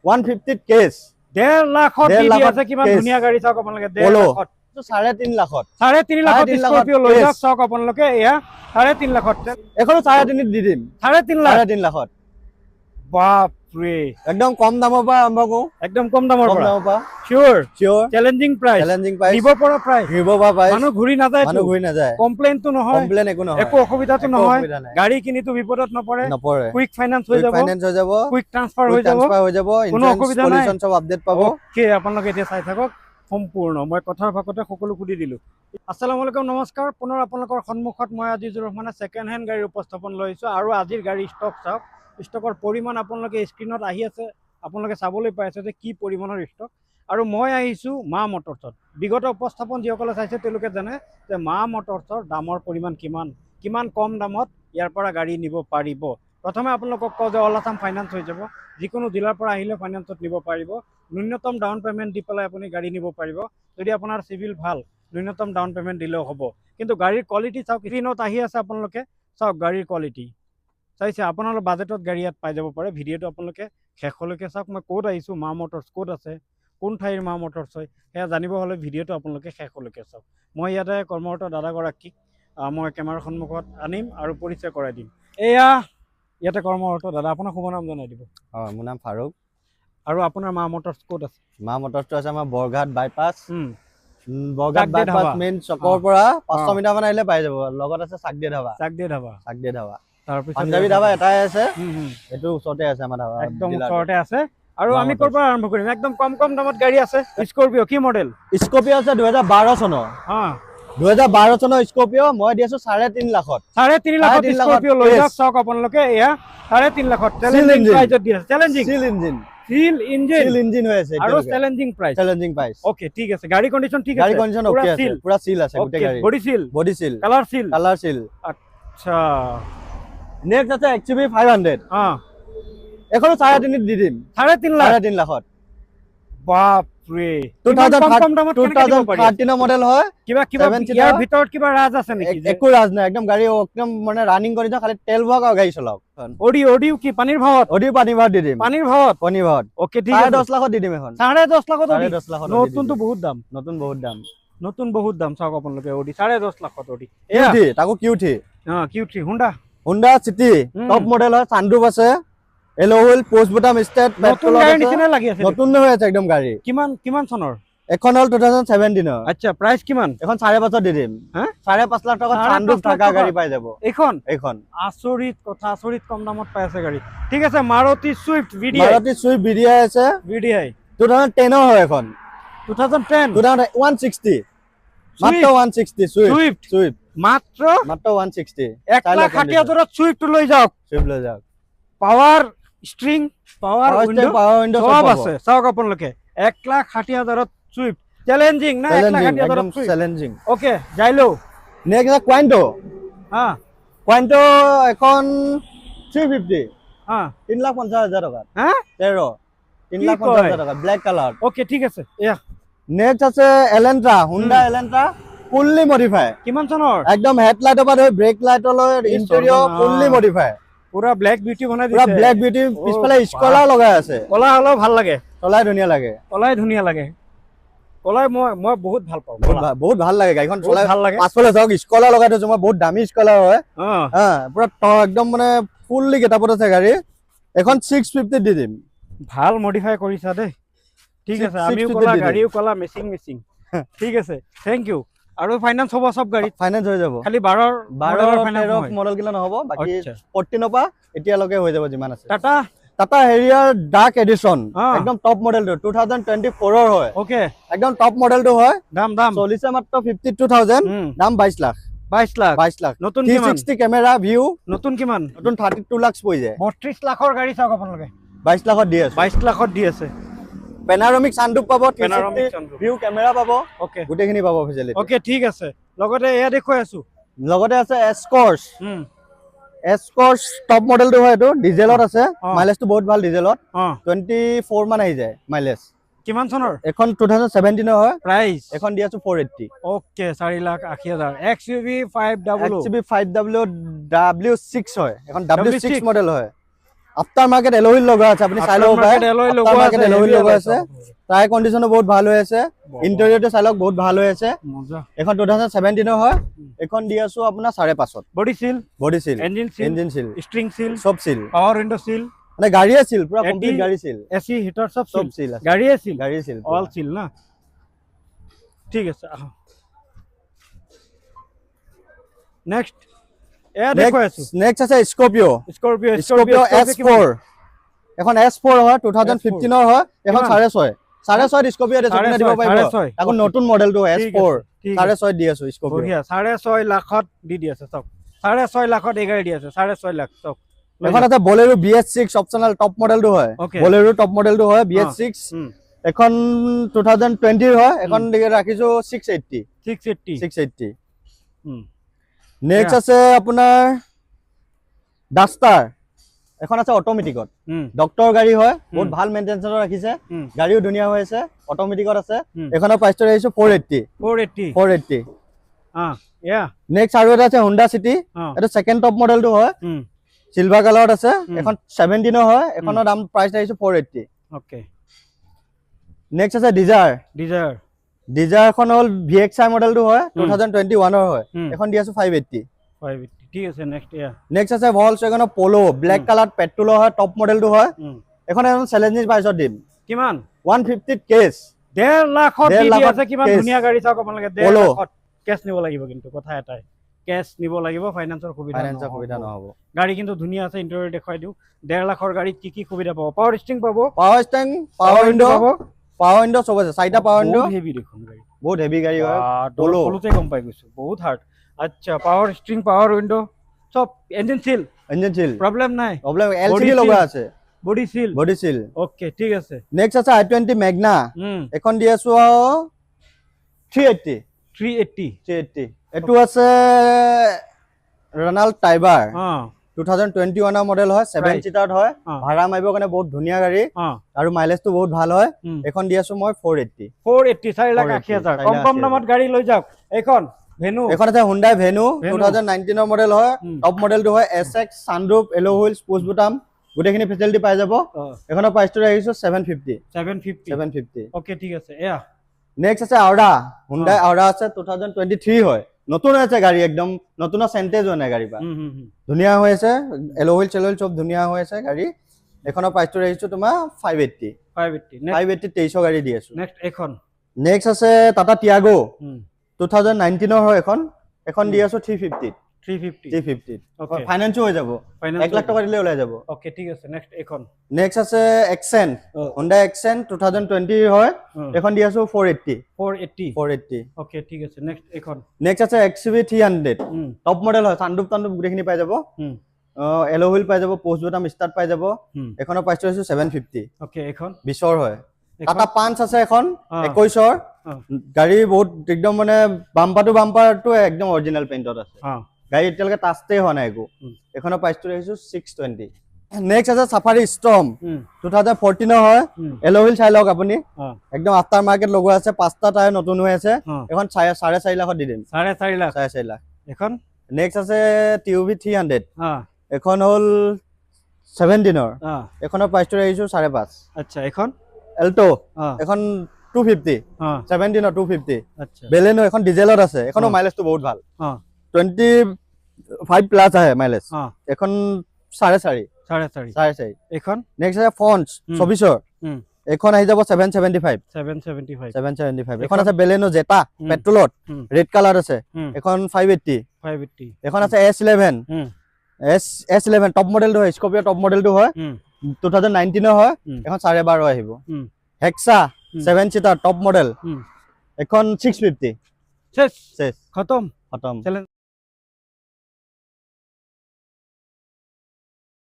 150 cash 1.5 লাখত দি আছে কিমান ধুনীয়া গাড়ী চাওক আপোনালোকে 1.5 লাখত 3.5 লাখত 3.5 লাখত স্কৰপিঅ লৈ যাওক চাওক আপোনালোকে এয়া 3.5 লাখত এখনো 3.5 দি দিম 3.5 লাখত বাপ ৰে একদম কম দামৰ পৰা আৰম্ভ কৰো একদম কম দামৰ পৰা শিওৰ চ্যালেঞ্জিং প্ৰাইস নিব পৰা প্ৰাইস মানুহ ঘূৰি নাযায় কমপ্লেইনটো নহয় কমপ্লেইন একো নহয় একো অসুবিধাটো নহয় গাড়ী কিনিটো বিপদত নপৰে কুইক ফাইনান্স হৈ যাব কুইক ট্ৰান্সফাৰ হৈ যাব কোনো অসুবিধা নাই পলিউশন সব আপডেট পাব ওকে আপোনালোকে এতিয়া চাই থাকক সম্পূৰ্ণ মই কথাৰ ভাগতে সকলো কুদি দিলো আসসালামু আলাইকুম নমস্কাৰ পুনৰ আপোনালোকৰ সন্মুখত মই আজিজুৰ ৰহমানে সেকেন্ড হ্যান্ড গাড়ী উপস্থাপন লৈছো আৰু আজিৰ গাড়ী ষ্টক চাওক ষ্টকৰ পৰিমাণ আপোনালোকে স্ক্ৰিনত আহি আছে আপোনালোকে চাবলৈ পাই আছে যে কি পৰিমাণৰ ষ্টক আৰু মই আহিছো মা মটৰছত বিগত উপস্থাপন যিসকলে চাইছে তেওঁলোকে জানে যে মা মটৰছৰ দামৰ পৰিমাণ কিমান কম দামত ইয়াৰ পৰা গাড়ী নিব পাৰিব প্ৰথমে আপোনালোকক কওঁ যে অল আছাম ফাইনান্স হৈ যাব যিকোনো জিলাৰ পৰা আহিলে ফাইনান্সত নিব পাৰিব ন্যূনতম ডাউন পেমেণ্ট দি পেলাই আপুনি গাড়ী নিব পাৰিব যদি আপোনাৰ সিভিল ভাল ন্যূনতম ডাউন পেমেণ্ট দিলেও হ'ব কিন্তু গাড়ীৰ কোৱালিটি চাওক স্ক্ৰিনত আহি আছে আপোনালোকে চাওক গাড়ীৰ কোৱালিটি চাইছে আপোনালোকৰ বাজেটত গাড়ী ইয়াত পাই যাব পাৰে ভিডিঅ'টো আপোনালোকে শেষলৈকে চাওক মই ক'ত আহিছোঁ মা মটৰছ ক'ত আছে কোন ঠাইৰ মা মটৰছ হয় সেয়া জানিব হ'লে ভিডিঅ'টো আপোনালোকে শেষলৈকে চাওক মই ইয়াতে কৰ্মৰত দাদাগৰাকীক মই কেমেৰাৰ সন্মুখত আনিম আৰু পৰিচয় কৰাই দিম এয়া ইয়াতে কৰ্মৰত দাদা আপোনাৰ শুভ নাম জনাই দিব মোৰ নাম ফাৰুক আৰু আপোনাৰ মা মটৰছ ক'ত আছে মা মটৰছটো আছে আমাৰ Borghat bypass Borghat bypass main চকৰ পৰা 500 মিটাৰ মান আহিলে পাই যাব লগত আছে চাকদিয়া ধাবা তাৰপিছত পাঞ্জাবী ধাবা এটাই আছে এটো ওচৰতে আছে আমাৰ ধাবা একদম ওচৰতে আছে আৰু আমি ক'ৰ পৰা আৰম্ভ কৰিম একদম কম দামত গাড়ী আছে স্কৰপিঅ কি মডেল স্কৰপিঅ আছে 2012 চনৰ 2012 চনৰ স্কৰপিঅ মই দি আছো 3.5 লাখত 3.5 লাখত স্কৰপিঅ লৈ যাওক চাওক আপোনালোকে এয়া 3.5 লাখত চ্যালেঞ্জিং প্ৰাইজত দি আছে চ্যালেঞ্জিং সিল ইঞ্জিন হৈ আছে আৰু চ্যালেঞ্জিং প্ৰাইস ওকে ঠিক আছে গাড়ী কন্ডিশন ঠিক আছে গাড়ী কন্ডিশন ওকে আছে পুৰা সিল আছে গোটে গাড়ী বডি সিল কালাৰ সিল আচ্ছা নেক্সট আছে XUV 500 এখনো 3.5 দি দিম 3.5 লাখত বাপ ৰে 2013 মডেল হয় কিবা ইয়াৰ ভিতৰত কিবা ৰাজ আছে নেকি একো ৰাজ নাই একদম গাড়ী একদম মানে ৰানিং কৰি খালি তেল ভৰাওক আৰু গাড়ী চলাওক অডিও কি পানীৰ ভাৱত পানীৰ ভাৱত দি দিম পানীৰ ভাৱত ওকে ঠিক আছে 10 লাখত দি দিম এখন 10.5 লাখত নতুনটো বহুত দাম চাওক আপোনালোকে অডি 10.5 লাখত অডি কিউটি তাকো কিউটি হুন্ডা সিটি টপ মডেল হয় সানৰুফ আছে এলো হুইল পোস্ট বটম স্টার্ট নতুন গাড়ী নিচিনা লাগি আছে নতুন হৈ আছে একদম গাড়ী কিমান চনৰ এখন হল 2017 আচ্ছা প্ৰাইস কিমান এখন 5.5 দি দিম 5.5 লাখ টাকা সানৰুফ থাকা গাড়ী পাই যাব এখন আচৰিত কথা আচৰিত কম দামত পাই আছে গাড়ী ঠিক আছে মাৰুতি সুইফট ভিডিআই আছে 2010 হয় এখন 2010 160 মাত্ৰ 160 সুইফট মাত্ৰ 160 1,60,000 সুইফট লৈ যাওক পাৱাৰ ষ্ট্ৰিং পাৱাৰ উইন্ডো সব আছে চাওক আপোনালোকে 1,60,000 সুইফট চ্যালেঞ্জিং না 1,60,000 চ্যালেঞ্জিং ওকে যাইলো নেক্সট কোয়ান্টো কোয়ান্টো এখন 350 3,50,000 টাকা 3,50,000 টাকা ব্ল্যাক কালার ওকে ঠিক আছে এয়া নেক্সট আছে এলেন্ট্ৰা হুন্ডা এলেন্ট্ৰা ফুললি মডিফাই কিমান চনৰ একদম হেডলাইটৰ পৰা ধৰি ব্ৰেক লাইটলৈ ইন্টেৰিয়ৰ ফুললি মডিফাই পুৰা ব্ল্যাক বিউটি বনাই দিছে পুৰা ব্ল্যাক বিউটি পিছফালে স্কলাৰ লগাই আছে কলা হলো ভাল লাগে কলাই ধুনীয়া লাগে কলাই মই বহুত ভাল পাওঁ বহুত ভাল লাগে গাড়ীখন চলাই ভাল লাগে পাছফালে যাওক স্কলাৰ লগাই থৈছো মই বহুত দামী স্কলাৰ হয় পুৰা একদম মানে ফুললি গেটাপত আছে গাড়ী এখন 650 দি দিম ভাল মডিফাই কৰিছা দেই ঠিক আছে আমিও কলা গাড়ীও কলা মেচিং ঠিক আছে থ্যাংক ইউ আৰু ফাইনান্স হ'ব সব গাড়ী ফাইনান্স হৈ যাব খালি 12 মডেল কিলা নহব বাকি 14 পা এতিয়ালৈকে হৈ যাব যিমান আছে টাটা হেৰিয়াৰ ডাৰ্ক এডিশন একদম টপ মডেলটো 2024 হয় ওকে একদম টপ মডেলটো হয় দাম চলিছে মাত্ৰ 52,000 দাম 22 লাখ নতুন 360 কেমেৰা ভিউ নতুন 32 লাখ পৰি যায় 32 লাখৰ গাড়ী চাওক আপোনালোকে 22 লাখত দি আছে 22 লাখত দি আছে পেনাৰমিক সানৰুফ পাব 360 ভিউ কেমেৰা পাব ওকে গুটেখিনি পাব ফেচিলিটি ওকে ঠিক আছে লগতে এয়া দেখুৱাই আছো লগতে আছে এসকৰ্স টপ মডেলটো হয় এটো ডিজেলত আছে মাইলেজটো বহুত ভাল ডিজেলত 24 মান আহি যায় মাইলেজ কিমান চনৰ এখন 2017 হয় প্ৰাইস এখন দি আছো 480 okay 4,80,000 XUV 5W XUV 5W W6 হয় এখন W6 মডেল হয় আফটাৰ মাৰ্কেট এল'হুইল লগোৱা আছে, আপুনি চাই ল'ব পাৰে। আফটাৰ মাৰ্কেট এল'হুইল লগোৱা আছে, টায়াৰ কণ্ডিশ্যনো বহুত ভাল হৈ আছে, ইণ্টেৰিয়ৰটো চাই লওক বহুত ভাল হৈ আছে। এখন 2017 হয়, এখন দি আছো আপোনাৰ 5.5। Body seal, engine seal, string seal, সব সিল, পাৱাৰ উইন্ডো সিল, মানে গাড়ীয়ে সিল, পুৰা কমপ্লিট গাড়ী সিল, এসি হিটার সব সিল আছে, গাড়ীয়ে সিল, অল সিল না। ঠিক আছে, নেক্সট নেক্সট আছে স্কৰপিঅ S4। এখন S4 হয়, 2015 হয়, এখন 6.5 স্কৰপিঅ দিব পাৰিব। এখন নতুন মডেলটো S4 6.5 দি আছো স্কৰপিঅ। বঢ়িয়া, 6.5 লাখত দি আছে চক, 6.5 লাখত এই গাড়ী দি আছে, 6.5 লাখ চক। এখন আছে বলেৰো BS6 অপচনেল টপ মডেলটো হয়, বলেৰো টপ মডেলটো হয় BS6। এখন 2020 হয়, এখন ৰাখিছো 680। নেক্সট আছে আপোনাৰ ডাষ্টাৰ, এখন আছে অট'মেটিকত, ডক্টৰ গাড়ী হয়, বহুত ভাল মেইনটেনেন্সত ৰাখিছে, গাড়ীও ধুনীয়া হৈ আছে, অট'মেটিকত আছে। এখনৰ প্ৰাইচটো ৰাখিছো 480। নেক্সট আৰু এটা আছে হুণ্ডা চিটি, এইটো সেকেন্ড টপ মডেলটো হয়, সিলভাৰ কালাৰত আছে, এখন 17 হয়, এখনৰ দাম প্ৰাইচ ৰাখিছো 480। নেক্সট আছে ডিজাৰ এখন হ'ল VXI মডেলটো হয়, 2021 হয়, এখন দি আছো 580। ঠিক আছে, নেক্সট আছে ভলক্সৱাগনৰ প'লো, ব্লেক কালাৰ পেট্ৰলৰ হয়, টপ মডেলটো হয়, এখন চেলেঞ্জিং প্ৰাইচত দিম। কিমান? 150 কেছ, 1.5 লাখত দি আছে। কিমান ধুনীয়া গাড়ী চাওক আপোনালোকে, 1.5 লাখত কেছ নিব লাগিব, কিন্তু কথা এটাই কেছ নিব লাগিব, ফাইনান্সৰ সুবিধা নহ'ব। গাড়ী কিন্তু ধুনীয়া আছে, ইণ্টেৰিয়ৰ দেখুৱাই দিওঁ। 1.5 লাখৰ গাড়ীত কি সুবিধা পাব? পাৱাৰ ষ্টিং পাব, পাৱাৰ উইণ্ডো চব আছে, 4টা পাৱাৰ উইণ্ডো। হেভি দেখোন গাড়ী, বহুত হেভি গাড়ী হয়, পলোতে গম পাই গৈছো, বহুত হাৰ্ড। আচ্ছা, পাৱাৰ ষ্টিং, পাৱাৰ উইণ্ডো সব, ইঞ্জিন সিল, প্ৰবলেম নাই, LCD লগোৱা আছে, বডি সিল। ওকে, ঠিক আছে। নেক্সট আছে i20 ম্যাগনা, এখন দি আছো 380। এটো আছে ৰেনাল্ট টাইবাৰ, 2021 মডেল হয়, 7 সিটাৰ হয়, ভাড়া মাৰিবৰ কাৰণে বহুত ধুনীয়া গাড়ী, আৰু মাইলেজটো বহুত ভাল হয়। এখন দি আছো মই 480। 4,80,000 কম দামত গাড়ী লৈ যাওক। এখন আছে হুণ্ডাই ভেনু, 2019 মডেল হয়, টপ মডেলটো হয়, SX, সানৰুফ, এলো হুইলছ, পুছ বুটাম, গোটেইখিনি ফেচিলিটি পাই যাব। এখনৰ প্ৰাইচটো ৰাখিছো 750। ওকে, ঠিক আছে। নেক্সট আছে আওৰা, হুণ্ডাই আওৰা আছে, 2023 হয়, নতুন আছে গাড়ী, একদম নতুন চেন্টেজ হোৱা নাই গাড়ী পা, ধুনীয়া হৈ আছে, এলো হুইল চেলো হুইল চব ধুনীয়া হৈ আছে গাড়ী। এখনৰ প্ৰাইচটো ৰাখিছো তোমাৰ 580। 2300 গাড়ী দি আছো। নেক্সট আছে টাটা টিয়াগো, 2019 হয়, এখন দি আছো 350। ফাইনান্সও হৈ যাব, 1 লাখ টকা দিলে ওলাই যাব। ওকে, ঠিক আছে। নেক্সট আছে এক্সেন্ট, হুণ্ডাই এক্সেন্ট, 2020 হয়, এখন দি আছো 480। ওকে, ঠিক আছে। নেক্সট আছে XUV 300, টপ মডেল হয়, সানৰুফ গোটেইখিনি পাই যাব, এলো হুইল পাই যাব, পোষ্ট বটম স্টাৰ্ট পাই যাব। এখনৰ প্ৰাইচটো আছে 750। ওকে, এখন 20ৰ হয়। টাটা পাঞ্চ আছে এখন 21ৰ গাড়ী, বহুত একদম মানে বাম্পাৰটো একদম অৰিজিনাল পেইণ্টত আছে, গাড়ী এতিয়ালৈকে টাচতে হোৱা নাই একো। এখনৰ প্ৰাইচটো ৰাখিছো 620। নেক্সট আছে সাফাৰি ষ্টৰ্ম, 2014 হয়, এলো হুইল চাই লওক আপুনি, একদম আফটাৰ মাৰ্কেট লগোৱা আছে, 5টা টায়াৰ নতুন হৈ আছে, এখন 4.5 লাখত দি দিম। 4.5 লাখ। এখন নেক্সট আছে TUV 300, এখন হ'ল 17ৰ, এখনৰ প্ৰাইচটো ৰাখিছো 5.5। আচ্ছা, এখন এল্টো, এখন 250, 17ৰ 250। বেলেনো এখন ডিজেলত আছে, এখনো মাইলেজটো বহুত ভাল, 25 প্লাস আহে মাইলেজ, এখন 4.5। এখন নেক্সট আছে ফন্স 24ৰ, এখন আহি যাব 775। এখন আছে বেলেনো জেটা পেট্ৰলত, ৰেড কালাৰ আছে, এখন 580। এখন আছে S11 টপ মডেলটো হয়, স্কৰপিঅ টপ মডেলটো হয়, 2019 হয়, এখন 12.5 আহিব। হেক্সা 7 সিটাৰ টপ মডেল, এখন 650। খতম।